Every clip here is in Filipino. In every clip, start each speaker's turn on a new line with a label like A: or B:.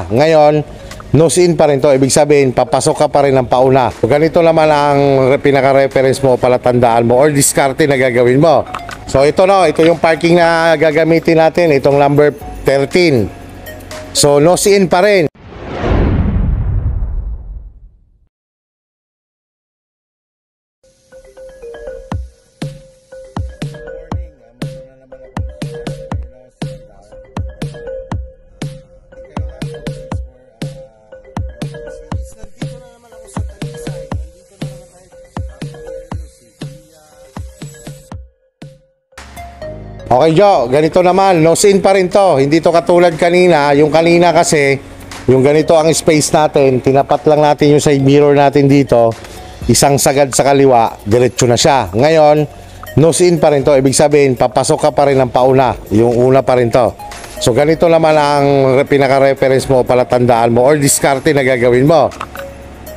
A: Ngayon, nose in pa rin to. Ibig sabihin, papasok ka pa rin ng pauna. So, ganito naman ang pinaka-reference mo, palatandaan mo, or diskarte na gagawin mo. So, ito yung parking na gagamitin natin. Itong number 13. So, nose in pa rin. Okay, Joe, ganito naman, nose in pa rin to. Hindi to katulad kanina. Yung kanina kasi, yung ganito ang space natin, tinapat lang natin yung side mirror natin dito, isang sagad sa kaliwa, diretso na siya. Ngayon, nose in pa rin to. Ibig sabihin, papasok ka pa rin ng pauna. Yung una pa rin to. So, ganito naman ang pinaka-reference mo, palatandaan mo, or diskarte na gagawin mo.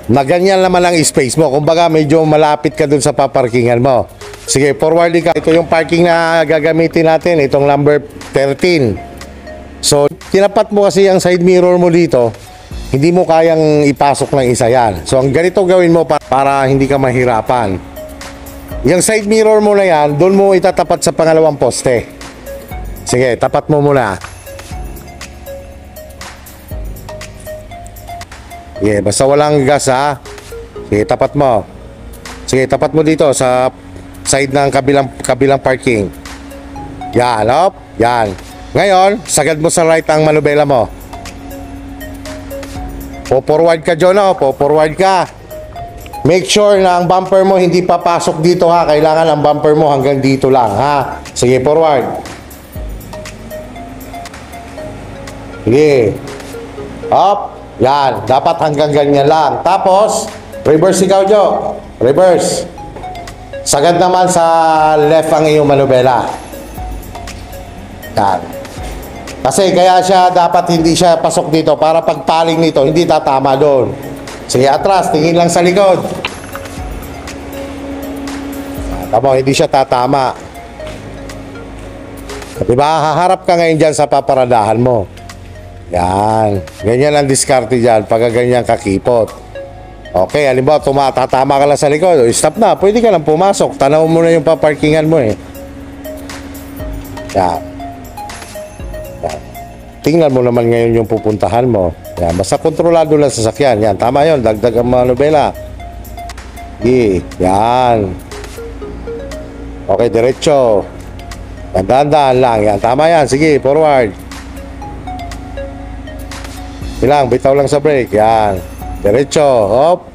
A: Na ganyan naman ang space mo. Kumbaga, medyo malapit ka dun sa paparkingan mo. Sige, forward ka. Ito yung parking na gagamitin natin. Itong number 13. So, tinapat mo kasi yung side mirror mo dito. Hindi mo kayang ipasok ng isa yan. So, ang ganito gawin mo para hindi ka mahirapan. Yung side mirror mo na yan, doon mo itatapat sa pangalawang poste. Sige, tapat mo muna. Sige, basta walang gas ha. Sige, tapat mo. Sige, tapat mo dito sa side ng kabilang parking. Yan, op. Yan. Ngayon, sagad mo sa right ang manubela mo. Po-forward ka, John, po-forward ka. Make sure na ang bumper mo hindi papasok dito, ha. Kailangan ang bumper mo hanggang dito lang, ha. Sige, forward. Sige. Up. Yan. Dapat hanggang ganyan lang. Tapos, reverse ikaw, Joe. Reverse. Sagad naman sa left ang iyong manubela. Yan. Kasi kaya siya dapat hindi siya pasok dito para pagpaling nito, hindi tatama doon. Sige, atras, tingin lang sa likod. Tama, hindi siya tatama. Diba, haharap ka ngayon dyan sa paparadahan mo. Yan. Ganyan ang diskarte dyan pag ganyan kakipot. Okay, halimbawa, tatama ka lang sa likod. Stop na, pwede ka lang pumasok. Tanaw mo na yung paparkingan mo eh. Yan. Yan. Tingnan mo naman ngayon yung pupuntahan mo. Yan. Basta kontrolado lang sa sasakyan. Yan, tama yun. Dagdag ang manubela. Yan. Okay, diretso. Yan, dahan-dahan lang. Yan, tama yan. Sige, forward. Ilang, bitaw lang sa brake. Yan. Diretso, hop.